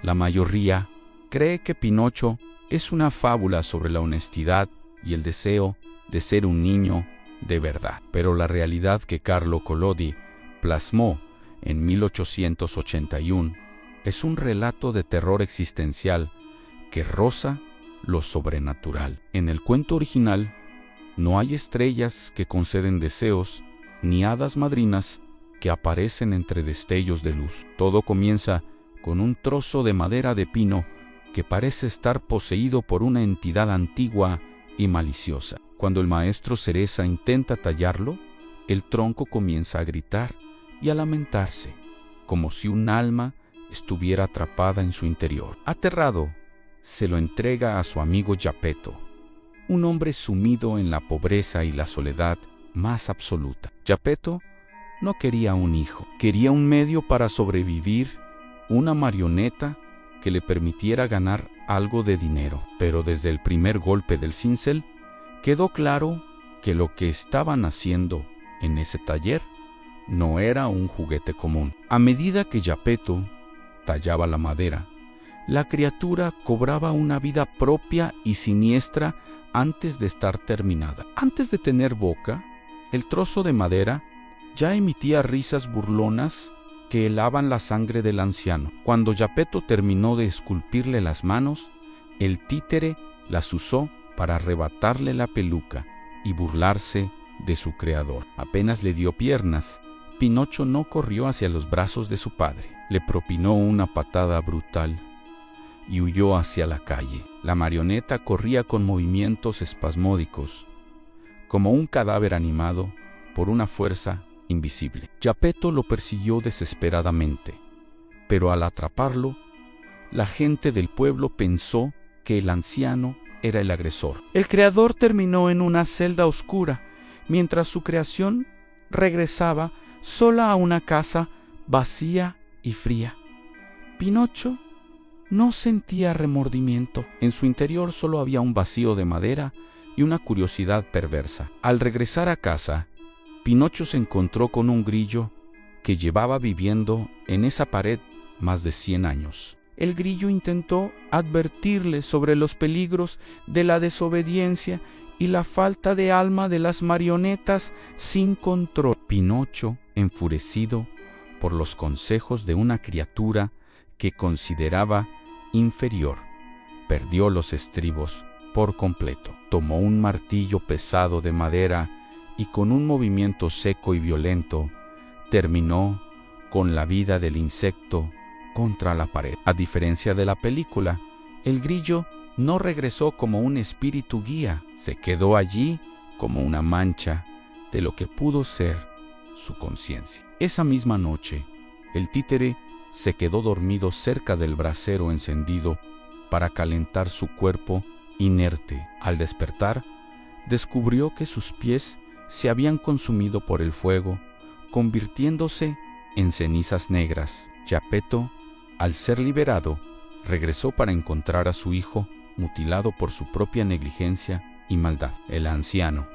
La mayoría cree que Pinocho es una fábula sobre la honestidad y el deseo de ser un niño de verdad. Pero la realidad que Carlo Collodi plasmó en 1881 es un relato de terror existencial que roza lo sobrenatural. En el cuento original, no hay estrellas que conceden deseos, ni hadas madrinas que aparecen entre destellos de luz. Todo comienza con un trozo de madera de pino que parece estar poseído por una entidad antigua y maliciosa. Cuando el maestro Cereza intenta tallarlo, el tronco comienza a gritar y a lamentarse, como si un alma estuviera atrapada en su interior. Aterrado, se lo entrega a su amigo Geppetto, un hombre sumido en la pobreza y la soledad más absoluta. Geppetto no quería un hijo, quería un medio para sobrevivir, una marioneta que le permitiera ganar algo de dinero. Pero desde el primer golpe del cincel, quedó claro que lo que estaban haciendo en ese taller no era un juguete común. A medida que Geppetto tallaba la madera, la criatura cobraba una vida propia y siniestra antes de estar terminada. Antes de tener boca, el trozo de madera ya emitía risas burlonas que helaban la sangre del anciano. Cuando Geppetto terminó de esculpirle las manos, el títere las usó para arrebatarle la peluca y burlarse de su creador. Apenas le dio piernas, Pinocho no corrió hacia los brazos de su padre. Le propinó una patada brutal y huyó hacia la calle. La marioneta corría con movimientos espasmódicos, como un cadáver animado por una fuerza invisible. Geppetto lo persiguió desesperadamente, pero al atraparlo, la gente del pueblo pensó que el anciano era el agresor. El creador terminó en una celda oscura, mientras su creación regresaba sola a una casa vacía y fría. Pinocho no sentía remordimiento. En su interior solo había un vacío de madera y una curiosidad perversa. Al regresar a casa, Pinocho se encontró con un grillo que llevaba viviendo en esa pared más de 100 años. El grillo intentó advertirle sobre los peligros de la desobediencia y la falta de alma de las marionetas sin control. Pinocho, enfurecido por los consejos de una criatura que consideraba inferior, perdió los estribos por completo. Tomó un martillo pesado de madera y con un movimiento seco y violento terminó con la vida del insecto contra la pared. A diferencia de la película, el grillo no regresó como un espíritu guía, se quedó allí como una mancha de lo que pudo ser su conciencia. Esa misma noche, el títere se quedó dormido cerca del brasero encendido para calentar su cuerpo inerte. Al despertar, descubrió que sus pies se habían consumido por el fuego, convirtiéndose en cenizas negras. Geppetto, al ser liberado, regresó para encontrar a su hijo mutilado por su propia negligencia y maldad. El anciano,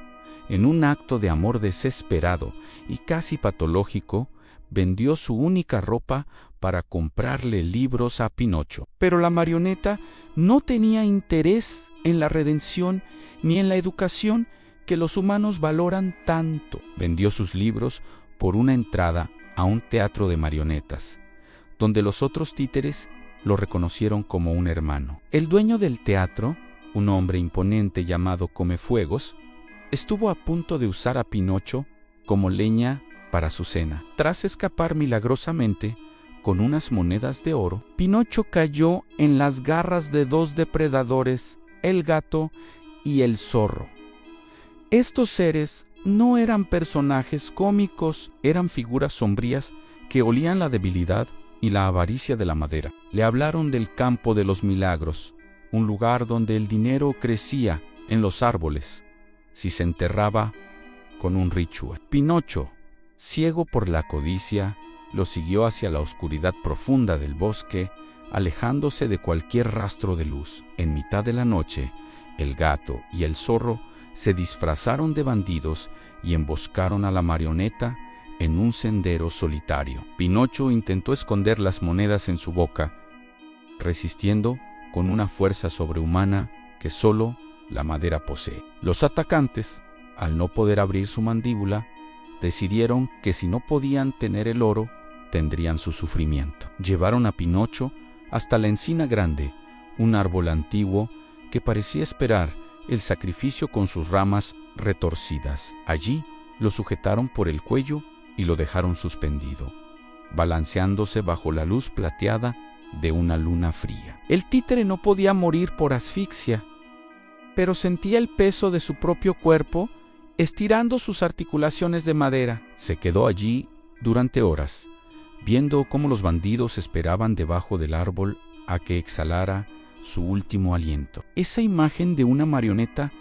en un acto de amor desesperado y casi patológico, vendió su única ropa para comprarle libros a Pinocho. Pero la marioneta no tenía interés en la redención ni en la educación que los humanos valoran tanto. Vendió sus libros por una entrada a un teatro de marionetas, donde los otros títeres lo reconocieron como un hermano. El dueño del teatro, un hombre imponente llamado Comefuegos, estuvo a punto de usar a Pinocho como leña para su cena. Tras escapar milagrosamente con unas monedas de oro, Pinocho cayó en las garras de dos depredadores, el gato y el zorro. Estos seres no eran personajes cómicos, eran figuras sombrías que olían la debilidad y la avaricia de la madera. Le hablaron del campo de los milagros, un lugar donde el dinero crecía en los árboles si se enterraba con un ritual. Pinocho, ciego por la codicia, lo siguió hacia la oscuridad profunda del bosque, alejándose de cualquier rastro de luz. En mitad de la noche, el gato y el zorro se disfrazaron de bandidos y emboscaron a la marioneta en un sendero solitario. Pinocho intentó esconder las monedas en su boca, resistiendo con una fuerza sobrehumana que solo la madera posee. Los atacantes, al no poder abrir su mandíbula, decidieron que si no podían tener el oro, tendrían su sufrimiento. Llevaron a Pinocho hasta la encina grande, un árbol antiguo que parecía esperar el sacrificio con sus ramas retorcidas. Allí lo sujetaron por el cuello y lo dejaron suspendido, balanceándose bajo la luz plateada de una luna fría. El títere no podía morir por asfixia, pero sentía el peso de su propio cuerpo estirando sus articulaciones de madera. Se quedó allí durante horas, viendo cómo los bandidos esperaban debajo del árbol a que exhalara su último aliento. Esa imagen de una marioneta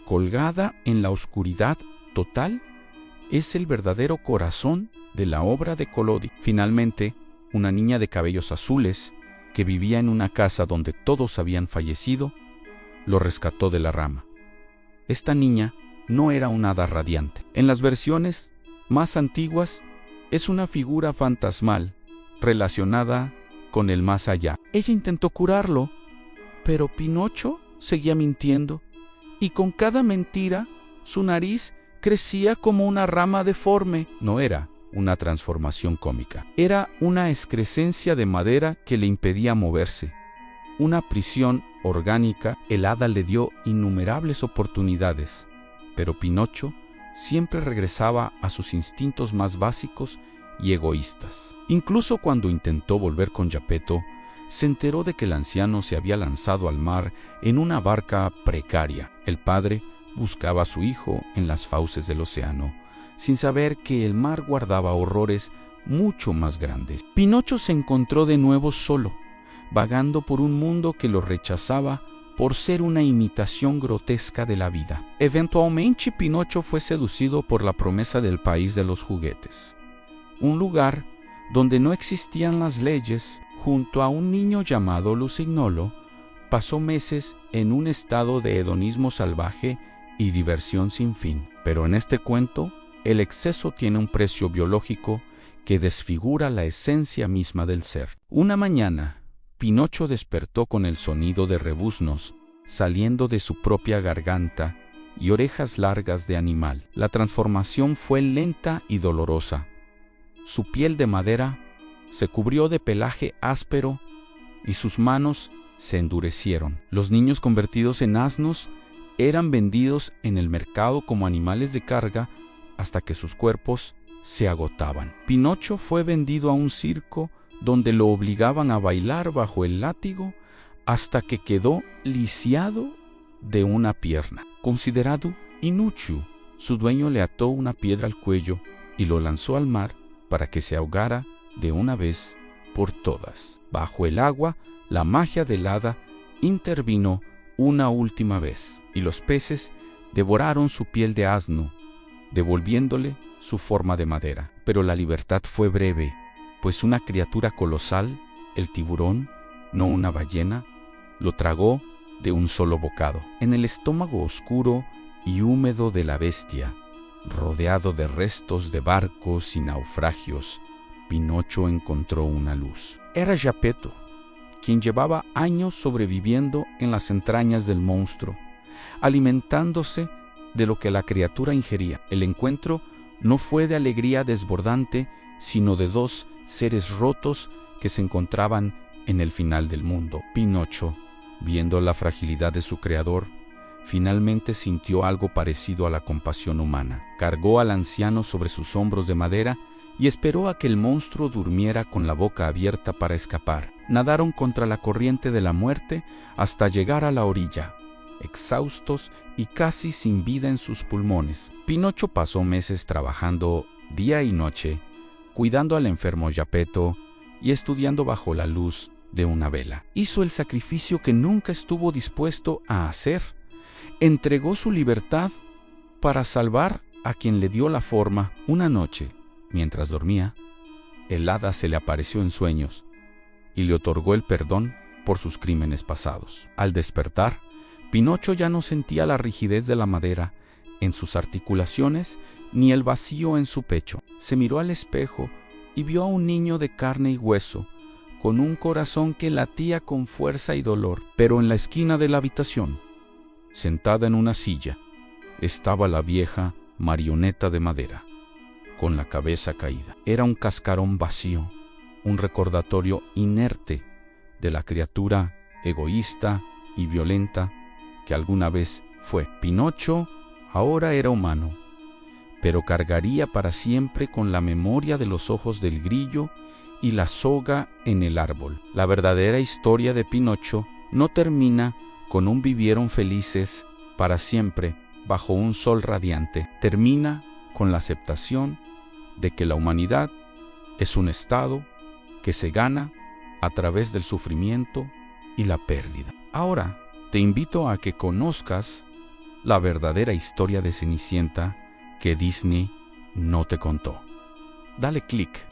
colgada en la oscuridad total es el verdadero corazón de la obra de Collodi. Finalmente, una niña de cabellos azules, que vivía en una casa donde todos habían fallecido, lo rescató de la rama. Esta niña no era una hada radiante. En las versiones más antiguas, es una figura fantasmal relacionada con el más allá. Ella intentó curarlo, pero Pinocho seguía mintiendo, y con cada mentira, su nariz crecía como una rama deforme. No era una transformación cómica. Era una excrescencia de madera que le impedía moverse. Una prisión orgánica. El hada le dio innumerables oportunidades, pero Pinocho siempre regresaba a sus instintos más básicos y egoístas. Incluso cuando intentó volver con Geppetto, se enteró de que el anciano se había lanzado al mar en una barca precaria. El padre buscaba a su hijo en las fauces del océano, sin saber que el mar guardaba horrores mucho más grandes. Pinocho se encontró de nuevo solo, vagando por un mundo que lo rechazaba por ser una imitación grotesca de la vida. Eventualmente, Pinocho fue seducido por la promesa del país de los juguetes, un lugar donde no existían las leyes. Junto a un niño llamado Lucignolo, pasó meses en un estado de hedonismo salvaje y diversión sin fin. Pero en este cuento, el exceso tiene un precio biológico que desfigura la esencia misma del ser. Una mañana, Pinocho despertó con el sonido de rebuznos saliendo de su propia garganta y orejas largas de animal. La transformación fue lenta y dolorosa. Su piel de madera se cubrió de pelaje áspero y sus manos se endurecieron. Los niños convertidos en asnos eran vendidos en el mercado como animales de carga hasta que sus cuerpos se agotaban. Pinocho fue vendido a un circo donde lo obligaban a bailar bajo el látigo hasta que quedó lisiado de una pierna. Considerado inútil, su dueño le ató una piedra al cuello y lo lanzó al mar para que se ahogara de una vez por todas. Bajo el agua, la magia del hada intervino una última vez, y los peces devoraron su piel de asno, devolviéndole su forma de madera. Pero la libertad fue breve, pues una criatura colosal, el tiburón, no una ballena, lo tragó de un solo bocado. En el estómago oscuro y húmedo de la bestia, rodeado de restos de barcos y naufragios, Pinocho encontró una luz. Era Geppetto, quien llevaba años sobreviviendo en las entrañas del monstruo, alimentándose de lo que la criatura ingería. El encuentro no fue de alegría desbordante, sino de dos seres rotos que se encontraban en el final del mundo. Pinocho, viendo la fragilidad de su creador, finalmente sintió algo parecido a la compasión humana. Cargó al anciano sobre sus hombros de madera y esperó a que el monstruo durmiera con la boca abierta para escapar. Nadaron contra la corriente de la muerte hasta llegar a la orilla, exhaustos y casi sin vida en sus pulmones. Pinocho pasó meses trabajando día y noche, cuidando al enfermo Geppetto y estudiando bajo la luz de una vela. Hizo el sacrificio que nunca estuvo dispuesto a hacer. Entregó su libertad para salvar a quien le dio la forma. Una noche, mientras dormía, el hada se le apareció en sueños y le otorgó el perdón por sus crímenes pasados. Al despertar, Pinocho ya no sentía la rigidez de la madera en sus articulaciones ni el vacío en su pecho. Se miró al espejo y vio a un niño de carne y hueso, con un corazón que latía con fuerza y dolor. Pero en la esquina de la habitación, sentada en una silla, estaba la vieja marioneta de madera, con la cabeza caída. Era un cascarón vacío, un recordatorio inerte de la criatura egoísta y violenta que alguna vez fue. Pinocho ahora era humano, pero cargaría para siempre con la memoria de los ojos del grillo y la soga en el árbol. La verdadera historia de Pinocho no termina con un vivieron felices para siempre bajo un sol radiante. Termina con la aceptación de que la humanidad es un estado que se gana a través del sufrimiento y la pérdida. Ahora te invito a que conozcas la verdadera historia de Cenicienta que Disney no te contó. Dale clic